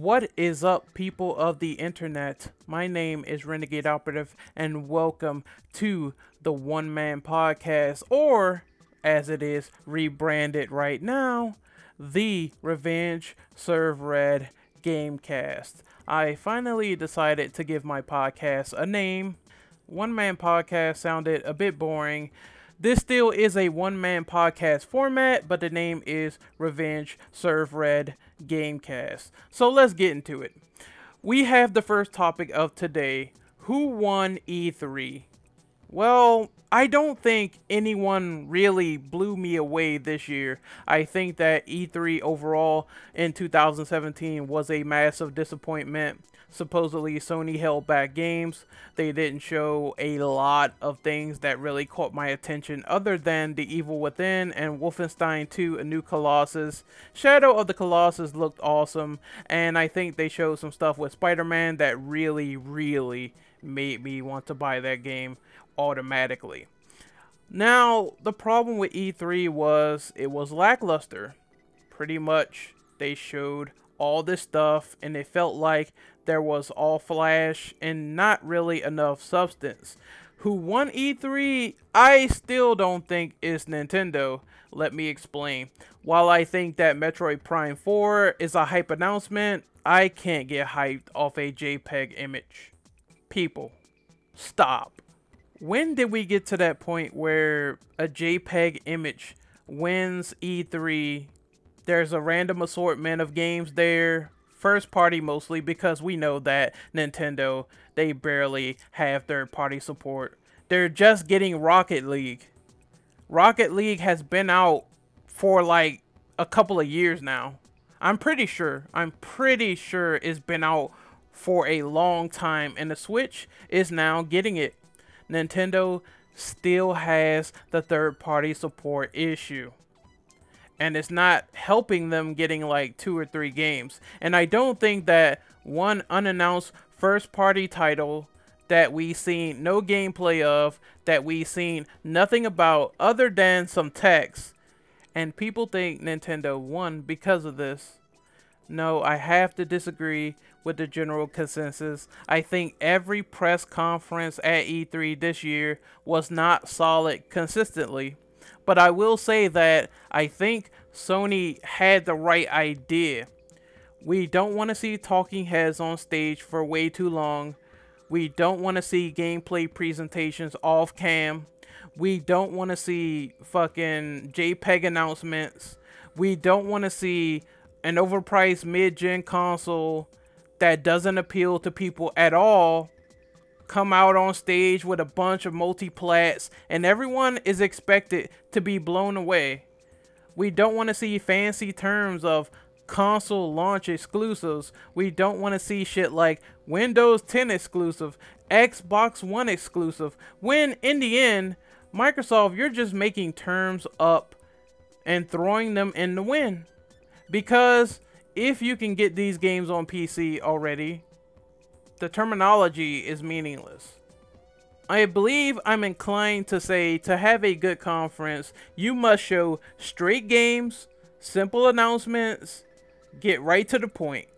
What is up, people of the internet? My name is Renegade Operative, and welcome to the One Man Podcast, or as it is rebranded right now, the Revenge Serve Red Gamecast. I finally decided to give my podcast a name. One Man Podcast sounded a bit boring. This still is a one-man podcast format, but the name is Revenge Serve Red Gamecast. So let's get into it. We have the first topic of today. Who won E3? Well, I don't think anyone really blew me away this year. I think that E3 overall in 2017 was a massive disappointment. Supposedly Sony held back games. They didn't show a lot of things that really caught my attention other than The Evil Within and Wolfenstein 2: A New Colossus. Shadow of the Colossus looked awesome, and I think they showed some stuff with Spider-Man that really made me want to buy that game automatically. Now, the problem with E3 was it was lackluster. Pretty much they showed all this stuff and it felt like there was all flash and not really enough substance. Who won E3? I still don't think it's Nintendo. Let me explain. While I think that Metroid Prime 4 is a hype announcement, I can't get hyped off a JPEG image. People, stop. When did we get to that point where a JPEG image wins E3? There's a random assortment of games there, first party mostly, because we know that Nintendo, they barely have third party support. They're just getting Rocket League. Rocket League has been out for like a couple of years now. I'm pretty sure it's been out for a long time, and the Switch is now getting it. Nintendo still has the third party support issue, and it's not helping them getting like 2 or 3 games. And I don't think that one unannounced first party title that we seen no gameplay of, that we seen nothing about other than some text, and people think Nintendo won because of this. No, I have to disagree with the general consensus. I think every press conference at E3 this year was not solid consistently. But I will say that I think Sony had the right idea. We don't want to see talking heads on stage for way too long. We don't want to see gameplay presentations off cam. We don't want to see fucking JPEG announcements. We don't want to see an overpriced mid-gen console that doesn't appeal to people at all come out on stage with a bunch of multi-plats, and everyone is expected to be blown away. We don't want to see fancy terms of console launch exclusives. We don't want to see shit like Windows 10 exclusive, Xbox One exclusive, when in the end, Microsoft, you're just making terms up and throwing them in the wind. Because if you can get these games on PC already, the terminology is meaningless. I believe I'm inclined to say to have a good conference, you must show straight games, simple announcements, get right to the point.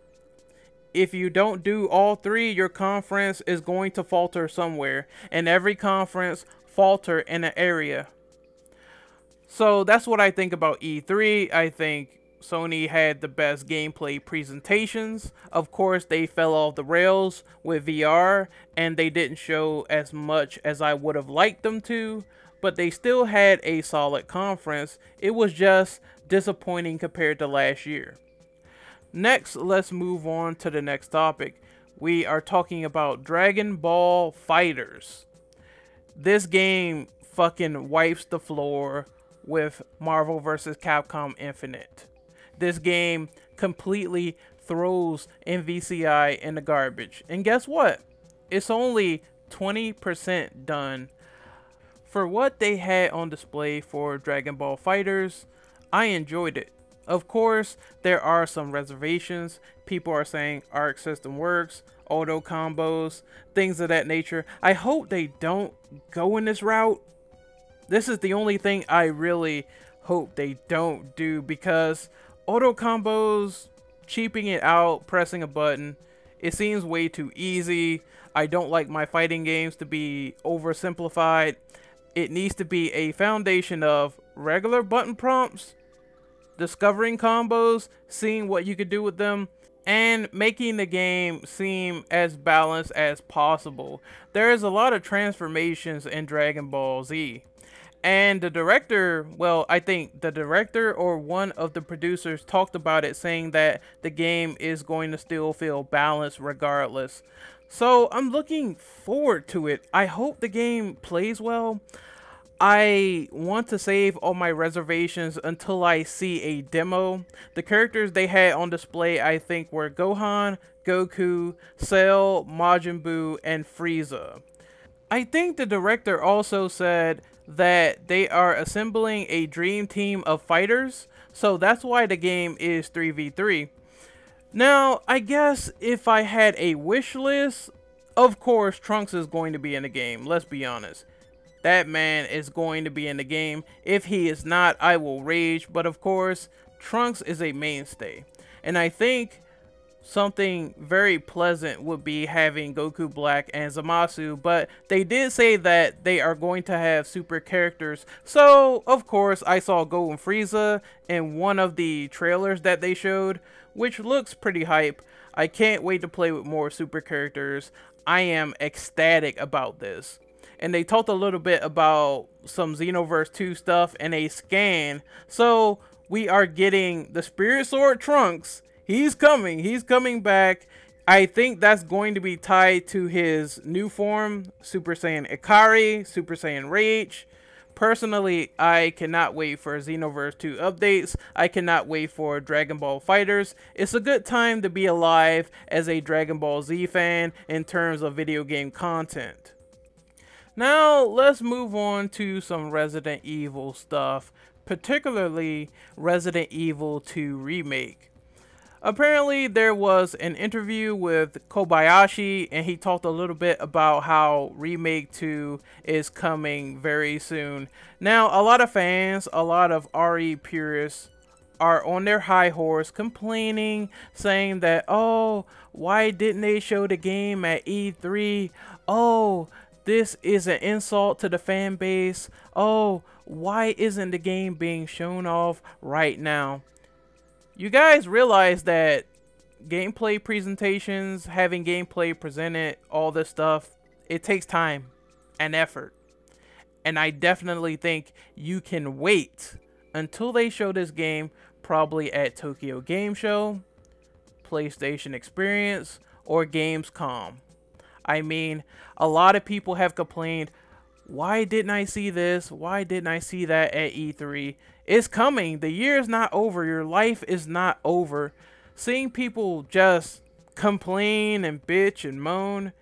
If you don't do all three, your conference is going to falter somewhere, and every conference falter in an area. So that's what I think about E3. I think Sony had the best gameplay presentations. Of course, they fell off the rails with VR, and they didn't show as much as I would have liked them to, but they still had a solid conference. It was just disappointing compared to last year. Next, let's move on to the next topic. We are talking about Dragon Ball FighterZ. This game fucking wipes the floor with Marvel vs. Capcom Infinite. This game completely throws MVCI in the garbage. And guess what? It's only 20% done. For what they had on display for Dragon Ball FighterZ, I enjoyed it. Of course, there are some reservations. People are saying Arc System works, auto combos, things of that nature. I hope they don't go in this route. This is the only thing I really hope they don't do, because auto combos cheaping it out, pressing a button. It seems way too easy. I don't like my fighting games to be oversimplified. It needs to be a foundation of regular button prompts, discovering combos, seeing what you could do with them, and making the game seem as balanced as possible. There is a lot of transformations in Dragon Ball Z. And the director, well, I think the director or one of the producers talked about it, saying that the game is going to still feel balanced regardless. So I'm looking forward to it. I hope the game plays well. I want to save all my reservations until I see a demo. The characters they had on display, I think, were Gohan, Goku, Cell, Majin Buu, and Frieza. I think the director also said that they are assembling a dream team of fighters, so that's why the game is 3v3. Now, I guess if I had a wish list, of course Trunks is going to be in the game, let's be honest. That man is going to be in the game. If he is not, I will rage, but of course, Trunks is a mainstay. And I think something very pleasant would be having Goku Black and Zamasu, but they did say that they are going to have super characters. So, of course, I saw Goku and Frieza in one of the trailers that they showed, which looks pretty hype. I can't wait to play with more super characters. I am ecstatic about this. And they talked a little bit about some Xenoverse 2 stuff and a scan. So, we are getting the Spirit Sword Trunks. He's coming back. I think that's going to be tied to his new form, Super Saiyan Ikari, Super Saiyan Rage. Personally, I cannot wait for Xenoverse 2 updates. I cannot wait for Dragon Ball FighterZ. It's a good time to be alive as a Dragon Ball Z fan in terms of video game content. Now, let's move on to some Resident Evil stuff, particularly Resident Evil 2 Remake. Apparently, there was an interview with Kobayashi, and he talked a little bit about how Remake 2 is coming very soon. Now, a lot of fans, a lot of RE purists are on their high horse complaining, saying that, oh, why didn't they show the game at E3? Oh, this is an insult to the fan base. Oh, why isn't the game being shown off right now? You guys realize that gameplay presentations, having gameplay presented, all this stuff, it takes time and effort. And I definitely think you can wait until they show this game, probably at Tokyo Game Show, PlayStation Experience, or Gamescom. I mean, a lot of people have complained, why didn't I see this? Why didn't I see that at E3? It's coming. The year is not over. Your life is not over. Seeing people just complain and bitch and moan,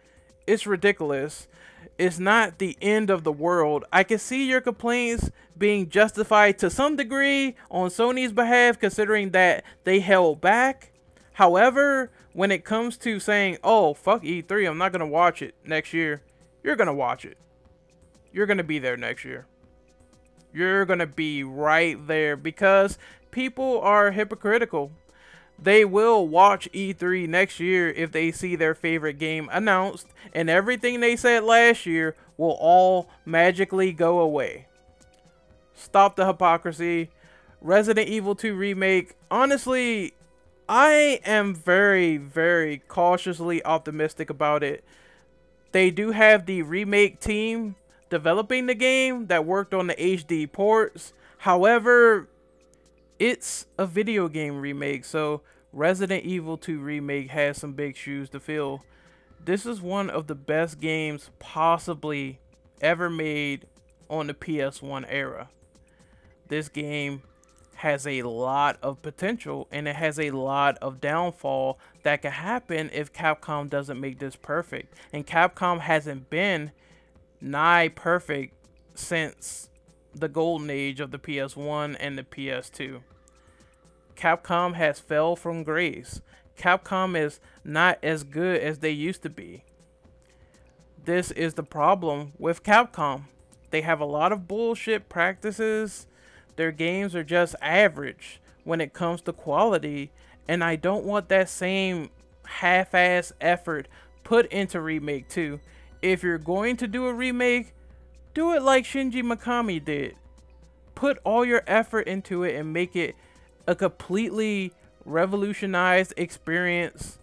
it's ridiculous. It's not the end of the world. I can see your complaints being justified to some degree on Sony's behalf, considering that they held back. However, when it comes to saying, oh, fuck E3, I'm not going to watch it next year, you're going to watch it. You're going to be there next year. You're going to be right there because people are hypocritical. They will watch E3 next year if they see their favorite game announced, and everything they said last year will all magically go away. Stop the hypocrisy. Resident Evil 2 Remake, honestly, I am very, very cautiously optimistic about it. They do have the remake team developing the game that worked on the HD ports. However, it's a video game remake, so Resident Evil 2 Remake has some big shoes to fill. This is one of the best games possibly ever made on the PS1 era. This game has a lot of potential, and it has a lot of downfall that could happen if Capcom doesn't make this perfect. And Capcom hasn't been nigh perfect since the golden age of the PS1 and the PS2. Capcom has fell from grace. Capcom is not as good as they used to be. This is the problem with Capcom. They have a lot of bullshit practices. Their games are just average when it comes to quality, And I don't want that same half-ass effort put into Remake 2. If you're going to do a remake, do it like Shinji Mikami did. Put all your effort into it and make it a completely revolutionized experience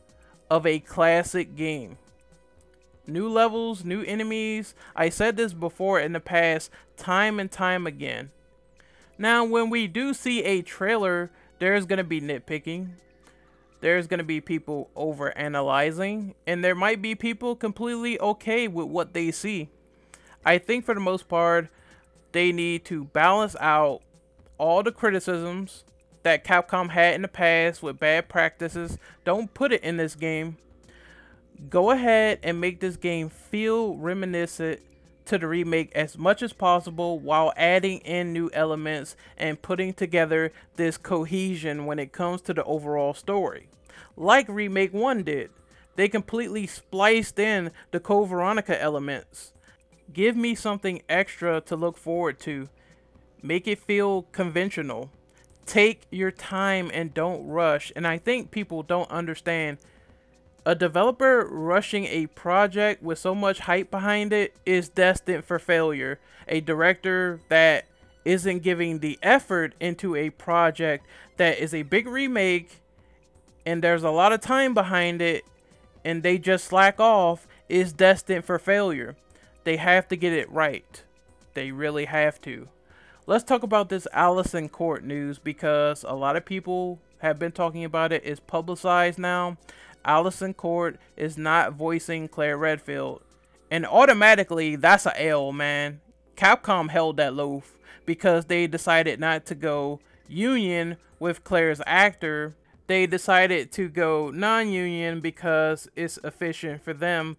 of a classic game. New levels, new enemies. I said this before in the past, time and time again. Now, when we do see a trailer, there's going to be nitpicking. There's going to be people over-analyzing. And there might be people completely okay with what they see. I think for the most part, they need to balance out all the criticisms that Capcom had in the past with bad practices. Don't put it in this game. Go ahead and make this game feel reminiscent to the remake as much as possible while adding in new elements and putting together this cohesion when it comes to the overall story. Like Remake 1 did. They completely spliced in the Code Veronica elements. Give me something extra to look forward to. Make it feel conventional. Take your time and don't rush. And I think people don't understand. A developer rushing a project with so much hype behind it is destined for failure. A director that isn't giving the effort into a project that is a big remake and there's a lot of time behind it and they just slack off is destined for failure. They have to get it right. They really have to. Let's talk about this Alice in Court news because a lot of people have been talking about it. It's publicized now. Alice in Court is not voicing Claire Redfield. And automatically, that's a L, man. Capcom held that loaf because they decided not to go union with Claire's actor. They decided to go non-union because it's efficient for them.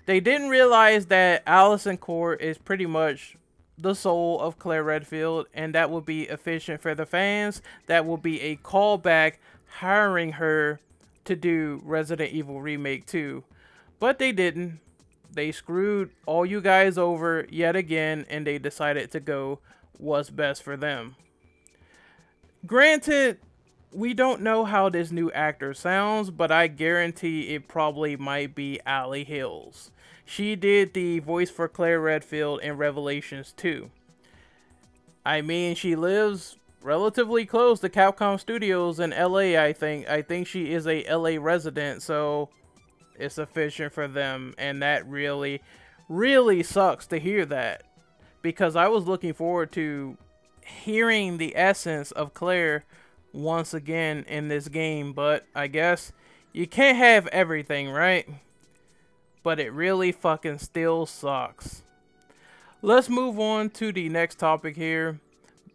They didn't realize that Alice in Court is pretty much the soul of Claire Redfield, and that will be efficient for the fans. That will be a callback hiring her to do Resident Evil Remake 2. But they didn't. They screwed all you guys over yet again, and they decided to go what's best for them. Granted, we don't know how this new actor sounds, but I guarantee it probably might be Ali Hills. She did the voice for Claire Redfield in Revelations 2. I mean, she lives relatively close to Capcom Studios in LA, I think. I think she is a LA resident, so it's efficient for them. And that really, really sucks to hear that. Because I was looking forward to hearing the essence of Claire once again in this game. But I guess you can't have everything, right? But it really fucking still sucks. Let's move on to the next topic here.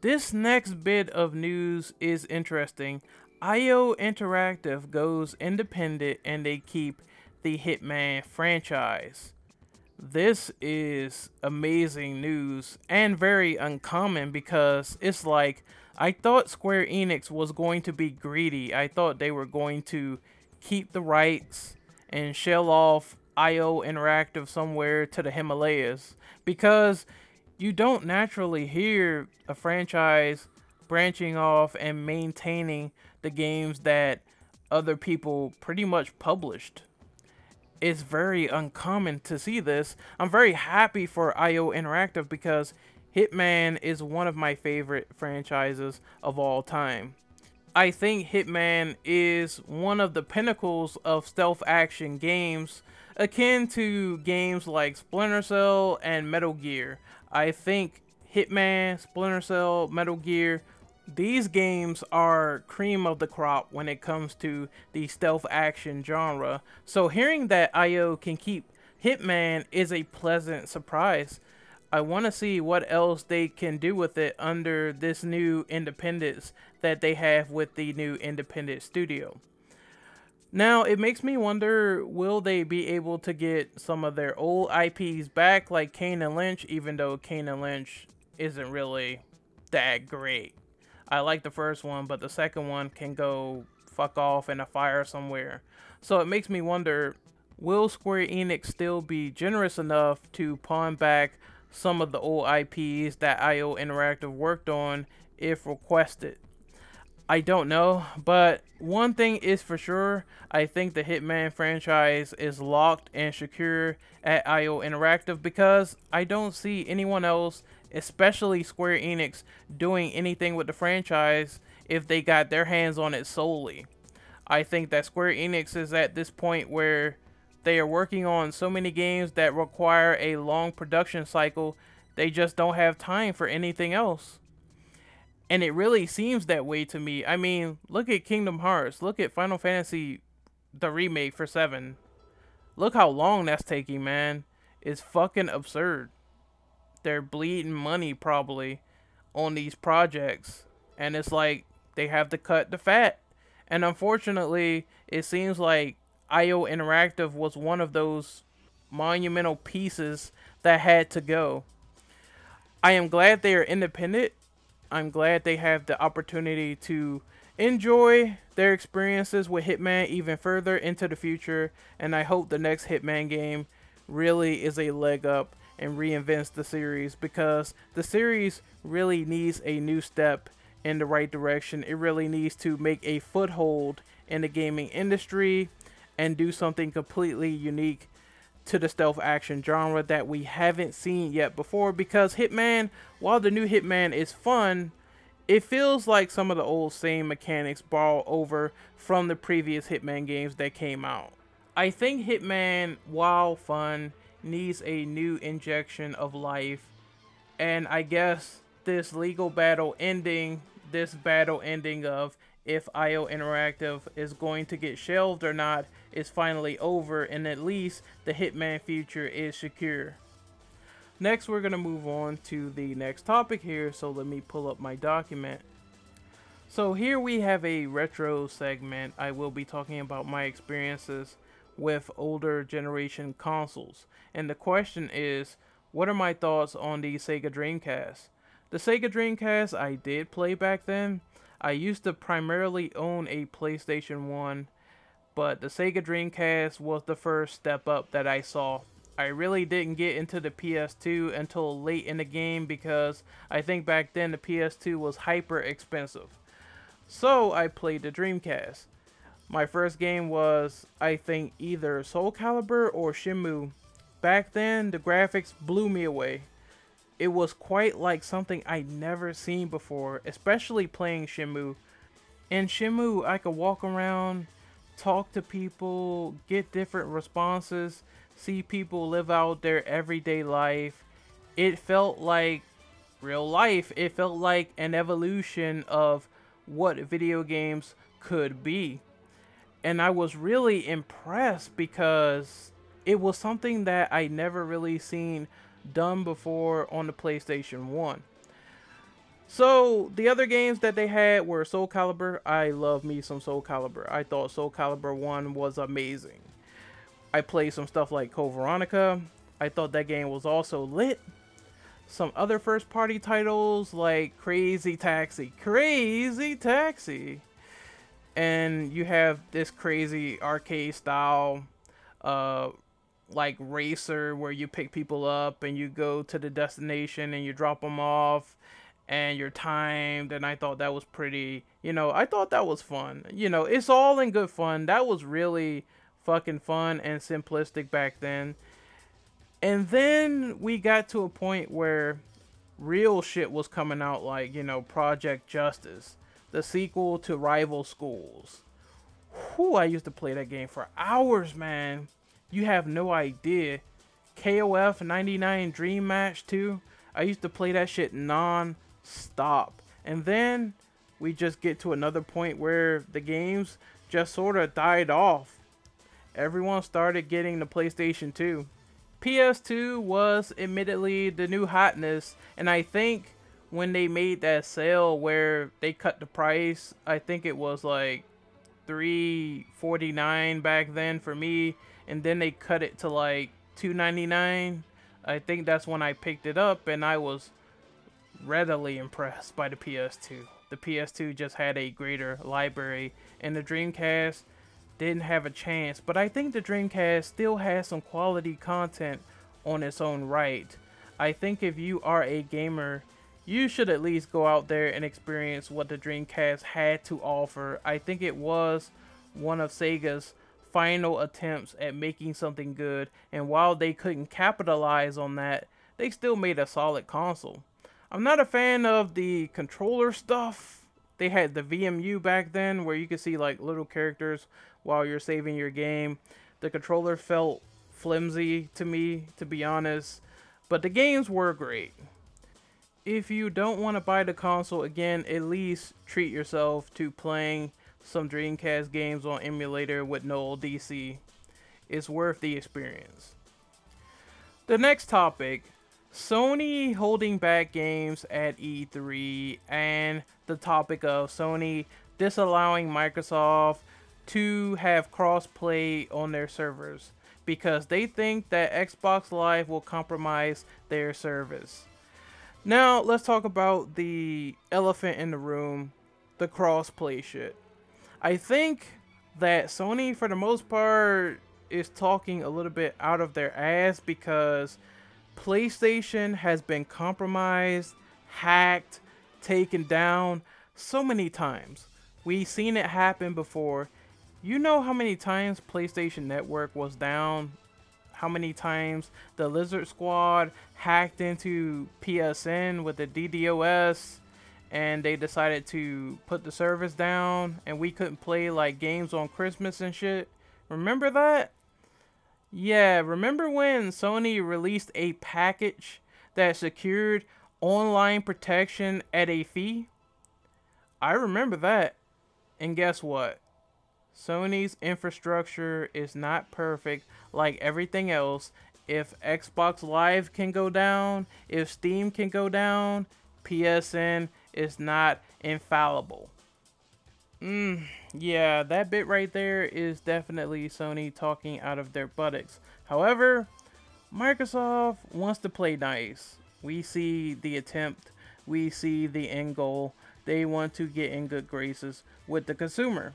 This next bit of news is interesting. IO Interactive goes independent and they keep the Hitman franchise. This is amazing news and very uncommon because it's like, I thought Square Enix was going to be greedy. I thought they were going to keep the rights and shell off IO Interactive somewhere to the Himalayas, because you don't naturally hear a franchise branching off and maintaining the games that other people pretty much published. It's very uncommon to see this. I'm very happy for IO Interactive because Hitman is one of my favorite franchises of all time. I think Hitman is one of the pinnacles of stealth action games, akin to games like Splinter Cell and Metal Gear. I think Hitman, Splinter Cell, Metal Gear, these games are cream of the crop when it comes to the stealth action genre. So hearing that IO can keep Hitman is a pleasant surprise. I want to see what else they can do with it under this new independence that they have with the new independent studio. Now, it makes me wonder, will they be able to get some of their old IPs back like Kane and Lynch, even though Kane and Lynch isn't really that great. I like the first one, but the second one can go fuck off in a fire somewhere. So it makes me wonder, will Square Enix still be generous enough to pawn back some of the old IPs that IO Interactive worked on if requested? I don't know, but one thing is for sure, I think the Hitman franchise is locked and secure at IO Interactive because I don't see anyone else, especially Square Enix, doing anything with the franchise if they got their hands on it solely. I think that Square Enix is at this point where they are working on so many games that require a long production cycle, they just don't have time for anything else. And it really seems that way to me. I mean, look at Kingdom Hearts. Look at Final Fantasy, the remake for 7. Look how long that's taking, man. It's fucking absurd. They're bleeding money probably on these projects. And it's like they have to cut the fat. And unfortunately, it seems like IO Interactive was one of those monumental pieces that had to go. I am glad they are independent. I'm glad they have the opportunity to enjoy their experiences with Hitman even further into the future, and I hope the next Hitman game really is a leg up and reinvents the series, because the series really needs a new step in the right direction. It really needs to make a foothold in the gaming industry and do something completely unique to the stealth action genre that we haven't seen yet before, because Hitman, while the new Hitman is fun, it feels like some of the old same mechanics borrow over from the previous Hitman games that came out. I think Hitman, while fun, needs a new injection of life, and I guess this legal battle ending, this battle ending of if IO Interactive is going to get shelved or not, is finally over, and at least the Hitman future is secure. Next, we're going to move on to the next topic here, so let me pull up my document. So here we have a retro segment. I will be talking about my experiences with older generation consoles. And the question is, what are my thoughts on the Sega Dreamcast? The Sega Dreamcast I did play back then. I used to primarily own a PlayStation 1, but the Sega Dreamcast was the first step up that I saw. I really didn't get into the PS2 until late in the game because I think back then the PS2 was hyper expensive. So I played the Dreamcast. My first game was, I think, either Soul Calibur or Shenmue. Back then, the graphics blew me away. It was quite like something I'd never seen before, especially playing Shenmue. In Shenmue, I could walk around, talk to people, get different responses, see people live out their everyday life. It felt like real life. It felt like an evolution of what video games could be. And I was really impressed because it was something that I never really seen done before on the PlayStation 1. So the other games that they had were Soul Calibur. I love me some Soul Calibur. I thought Soul Calibur 1 was amazing. I played some stuff like Code Veronica. I thought that game was also lit. Some other first party titles like Crazy Taxi. Crazy Taxi! And you have this crazy arcade style like racer where you pick people up and you go to the destination and you drop them off and you're timed, and I thought that was pretty, I thought that was fun. It's all in good fun. That was really fucking fun and simplistic back then. And then we got to a point where real shit was coming out, like, Project Justice, the sequel to Rival Schools. Whew, I used to play that game for hours, man. You have no idea. KOF 99 Dream Match 2. I used to play that shit non-stop. And then we just get to another point where the games just sort of died off. Everyone started getting the PlayStation 2. PS2 was admittedly the new hotness, and I think when they made that sale where they cut the price, I think it was like $3.49 back then for me, and then they cut it to like $2.99. I think that's when I picked it up, and I was readily impressed by the PS2. The PS2 just had a greater library, and the Dreamcast didn't have a chance. But I think the Dreamcast still has some quality content on its own right. I think if you are a gamer, you should at least go out there and experience what the Dreamcast had to offer. I think it was one of Sega's final attempts at making something good, and while they couldn't capitalize on that, they still made a solid console. I'm not a fan of the controller stuff. They had the VMU back then where you could see like little characters while you're saving your game. The controller felt flimsy to me, to be honest, but the games were great. If you don't want to buy the console, again, at least treat yourself to playing some Dreamcast games on emulator with no DC. It's worth the experience. The next topic, Sony holding back games at E3, and the topic of Sony disallowing Microsoft to have crossplay on their servers because they think that Xbox Live will compromise their service. Now, let's talk about the elephant in the room, the crossplay shit. I think that Sony, for the most part, is talking a little bit out of their ass because PlayStation has been compromised, hacked, taken down so many times. We've seen it happen before. You know how many times PlayStation Network was down? How many times the Lizard Squad hacked into PSN with the DDoS and they decided to put the service down and we couldn't play like games on Christmas and shit? Remember that? Yeah, remember when Sony released a package that secured online protection at a fee? I remember that. And guess what? Sony's infrastructure is not perfect like everything else. If Xbox Live can go down, if Steam can go down, PSN is not infallible. Yeah, that bit right there is definitely Sony talking out of their buttocks. However, Microsoft wants to play nice. We see the attempt, we see the end goal. They want to get in good graces with the consumer.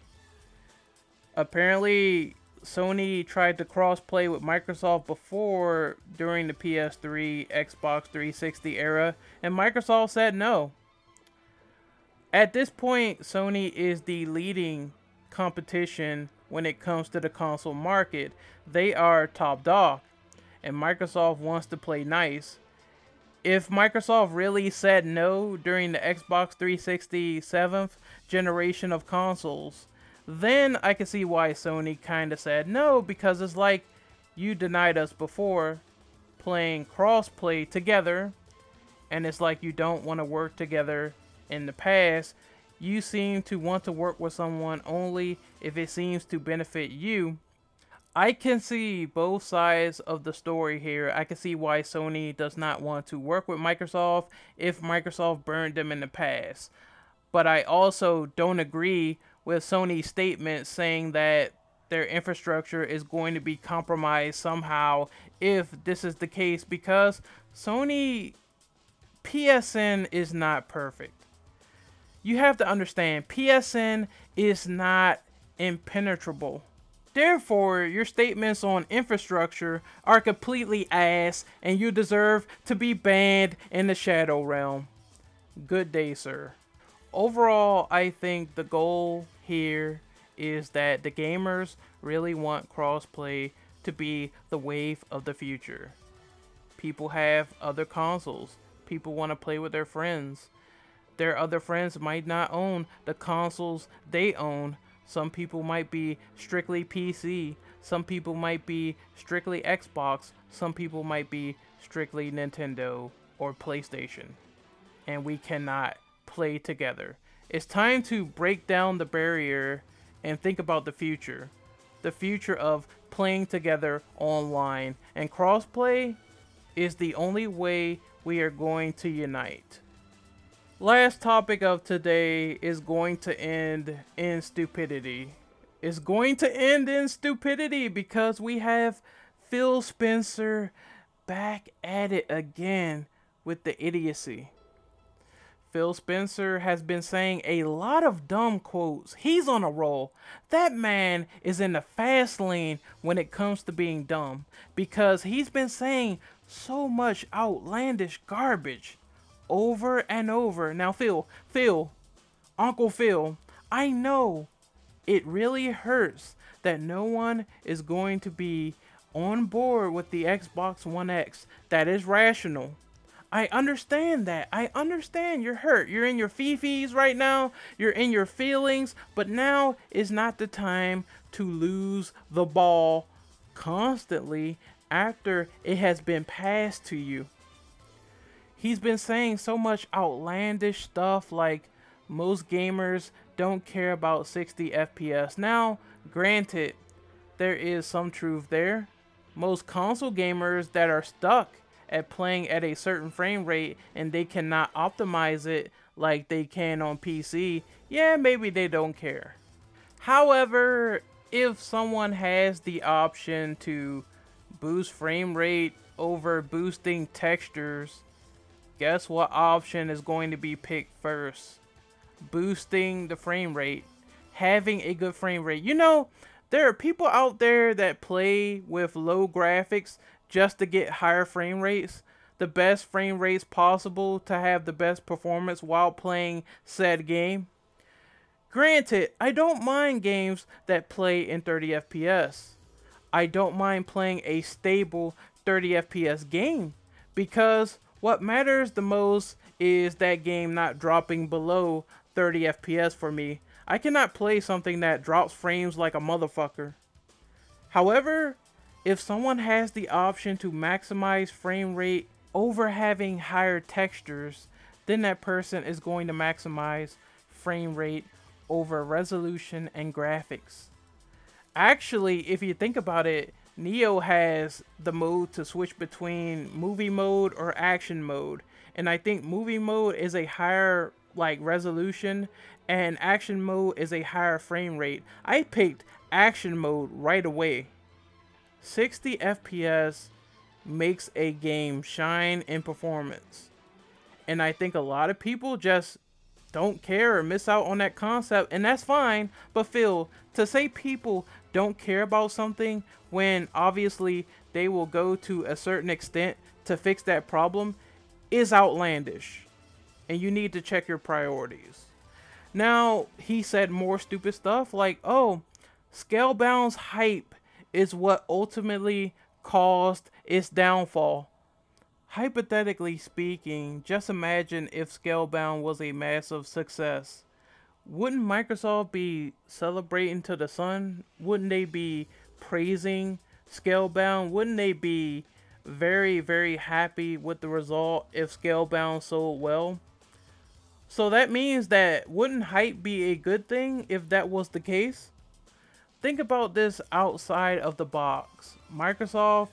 Apparently, Sony tried to cross-play with Microsoft before during the PS3, Xbox 360 era, and Microsoft said no. At this point, Sony is the leading competition when it comes to the console market. They are top dog, and Microsoft wants to play nice. If Microsoft really said no during the Xbox 360 7th generation of consoles, then I can see why Sony kind of said no, because it's like you denied us before playing cross-play together, and it's like you don't want to work together in the past. You seem to want to work with someone only if it seems to benefit you. I can see both sides of the story here. I can see why Sony does not want to work with Microsoft if Microsoft burned them in the past. But I also don't agree with Sony's statement saying that their infrastructure is going to be compromised somehow if this is the case, because Sony PSN is not perfect. You have to understand, PSN is not impenetrable. Therefore, your statements on infrastructure are completely ass and you deserve to be banned in the Shadow Realm. Good day, sir. Overall, I think the goal here is that the gamers really want crossplay to be the wave of the future. People have other consoles. People want to play with their friends. Their other friends might not own the consoles they own. Some people might be strictly PC. Some people might be strictly Xbox. Some people might be strictly Nintendo or PlayStation. And we cannot play together. It's time to break down the barrier and think about the future. The future of playing together online. And crossplay is the only way we are going to unite. Last topic of today is going to end in stupidity. It's going to end in stupidity because we have Phil Spencer back at it again with the idiocy. Phil Spencer has been saying a lot of dumb quotes. He's on a roll. That man is in the fast lane when it comes to being dumb because he's been saying so much outlandish garbage over and over. Now, Uncle Phil, I know it really hurts that no one is going to be on board with the Xbox One X. That is rational. I understand that. I understand you're hurt. You're in your fifis right now. You're in your feelings. But now is not the time to lose the ball constantly after it has been passed to you. He's been saying so much outlandish stuff like most gamers don't care about 60 FPS. Now, granted, there is some truth there. Most console gamers that are stuck at playing at a certain frame rate and they cannot optimize it like they can on PC, yeah, maybe they don't care. However, if someone has the option to boost frame rate over boosting textures, guess what option is going to be picked first? Boosting the frame rate. Having a good frame rate. You know, there are people out there that play with low graphics just to get higher frame rates. The best frame rates possible to have the best performance while playing said game. Granted, I don't mind games that play in 30 FPS. I don't mind playing a stable 30 FPS game, because what matters the most is that game not dropping below 30 FPS for me. I cannot play something that drops frames like a motherfucker. However, if someone has the option to maximize frame rate over having higher textures, then that person is going to maximize frame rate over resolution and graphics. Actually, if you think about it, Neo has the mode to switch between movie mode or action mode, and I think movie mode is a higher like resolution and action mode is a higher frame rate. I picked action mode right away. 60 FPS makes a game shine in performance, and I think a lot of people just don't care or miss out on that concept, and that's fine. But Phil, to say people don't care about something when obviously they will go to a certain extent to fix that problem is outlandish, and you need to check your priorities. Now, he said more stupid stuff like, oh, Scalebound's hype is what ultimately caused its downfall. Hypothetically speaking, just imagine if Scalebound was a massive success. Wouldn't Microsoft be celebrating to the sun? Wouldn't they be praising Scalebound? Wouldn't they be very, very happy with the result if Scalebound sold well? So that means that wouldn't hype be a good thing if that was the case? Think about this outside of the box. Microsoft,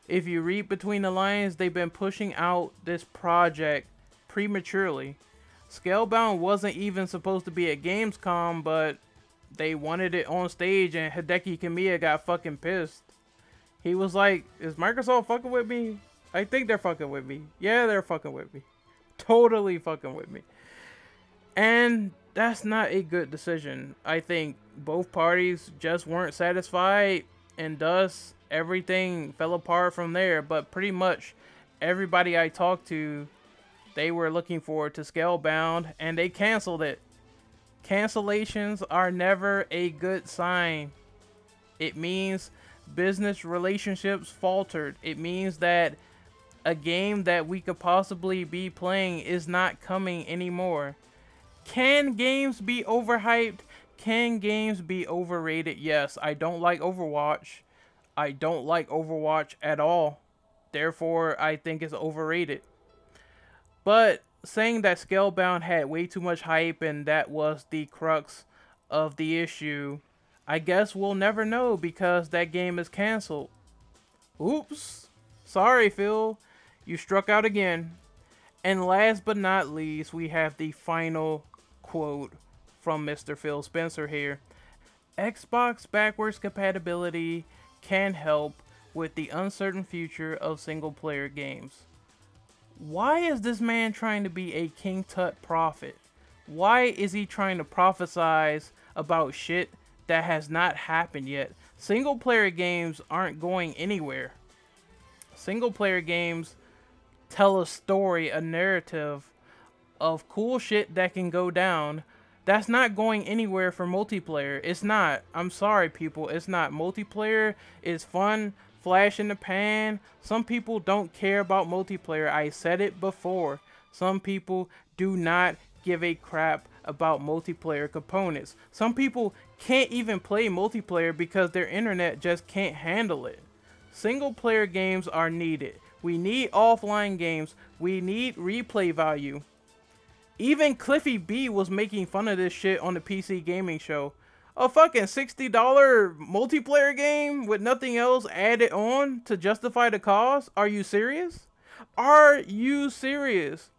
if you read between the lines, they've been pushing out this project prematurely. Scalebound wasn't even supposed to be at Gamescom, but they wanted it on stage and Hideki Kamiya got fucking pissed. He was like, is Microsoft fucking with me? I think they're fucking with me. Yeah, they're fucking with me. Totally fucking with me. And that's not a good decision. I think both parties just weren't satisfied, and thus everything fell apart from there. But pretty much everybody I talked to, they were looking forward to Scalebound and they canceled it. Cancellations are never a good sign. It means business relationships faltered. It means that a game that we could possibly be playing is not coming anymore. Can games be overhyped? Can games be overrated? Yes, I don't like Overwatch. I don't like Overwatch at all. Therefore, I think it's overrated. But saying that Scalebound had way too much hype and that was the crux of the issue, I guess we'll never know because that game is canceled. Oops. Sorry, Phil. You struck out again. And last but not least, we have the final quote from Mr. Phil Spencer here. Xbox backwards compatibility can help with the uncertain future of single-player games. Why is this man trying to be a King Tut prophet? Why is he trying to prophesize about shit that has not happened yet? Single-player games aren't going anywhere. Single-player games tell a story, a narrative of cool shit that can go down. That's not going anywhere for multiplayer. It's not. I'm sorry, people. It's not. Multiplayer is fun, flash in the pan. Some people don't care about multiplayer. I said it before. Some people do not give a crap about multiplayer components. Some people can't even play multiplayer because their internet just can't handle it. Single player games are needed. We need offline games. We need replay value. Even Cliffy B was making fun of this shit on the PC gaming show. A fucking $60 multiplayer game with nothing else added on to justify the cost? Are you serious? Are you serious?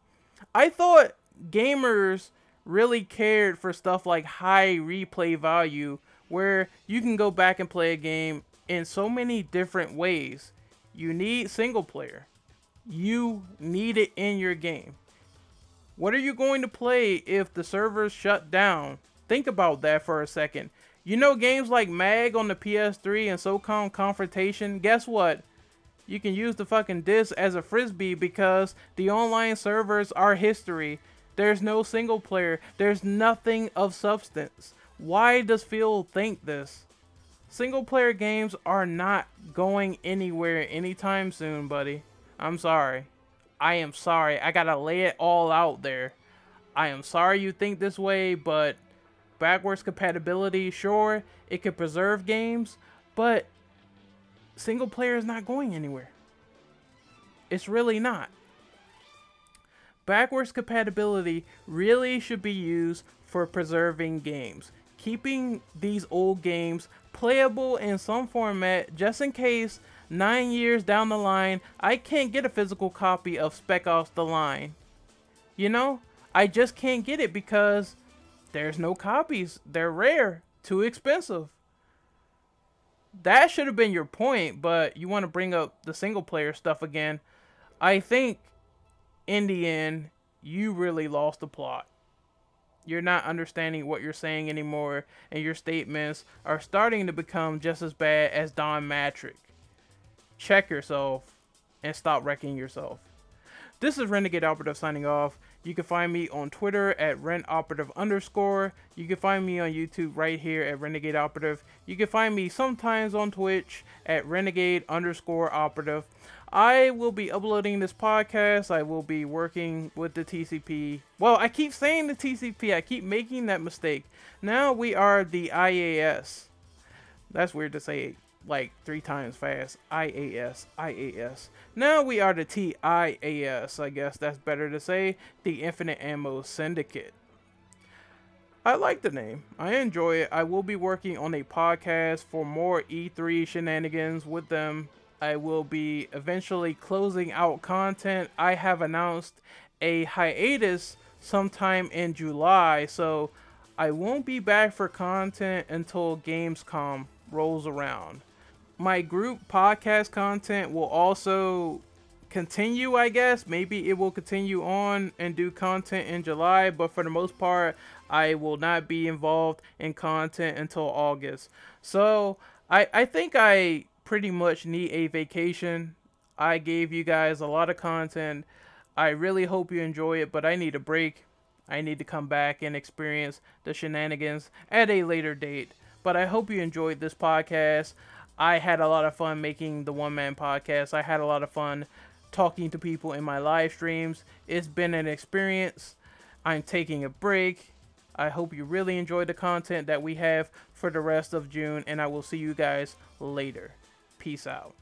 I thought gamers really cared for stuff like high replay value, where you can go back and play a game in so many different ways. You need single player. You need it in your game. What are you going to play if the servers shut down? Think about that for a second. You know, games like Mag on the PS3 and SOCOM Confrontation, guess what? You can use the fucking disc as a frisbee because the online servers are history. There's no single player. There's nothing of substance. Why does Phil think this? Single player games are not going anywhere anytime soon, buddy. I'm sorry. I am sorry. I gotta lay it all out there. I am sorry you think this way, but backwards compatibility, sure, it could preserve games, but single player is not going anywhere. It's really not. Backwards compatibility really should be used for preserving games, keeping these old games playable in some format just in case 9 years down the line I can't get a physical copy of Spec Ops The Line. You know, I just can't get it because there's no copies. They're rare, too expensive. That should have been your point, but you want to bring up the single player stuff again. I think in the end you really lost the plot. You're not understanding what you're saying anymore, and your statements are starting to become just as bad as Don Matrick. Check yourself and stop wrecking yourself. This is Renegade Operative signing off. You can find me on Twitter at RenOperative_. You can find me on YouTube right here at Renegade Operative. You can find me sometimes on Twitch at Renegade_Operative. I will be uploading this podcast. I will be working with the TCP. Well, I keep saying the TCP. I keep making that mistake. Now we are the IAS. That's weird to say like 3 times fast. IAS, IAS. Now we are the TIAS. I guess that's better to say. The Infinite Ammo Syndicate. I like the name. I enjoy it. I will be working on a podcast for more E3 shenanigans with them. I will be eventually closing out content. I have announced a hiatus sometime in July, so I won't be back for content until Gamescom rolls around. My group podcast content will also continue, I guess. Maybe it will continue on and do content in July, but for the most part, I will not be involved in content until August. So I think I pretty much need a vacation. I gave you guys a lot of content. I really hope you enjoy it, but I need a break. I need to come back and experience the shenanigans at a later date. But I hope you enjoyed this podcast. I had a lot of fun making the one-man podcast. I had a lot of fun talking to people in my live streams. It's been an experience. I'm taking a break. I hope you really enjoyed the content that we have for the rest of June, and I will see you guys later. Peace out.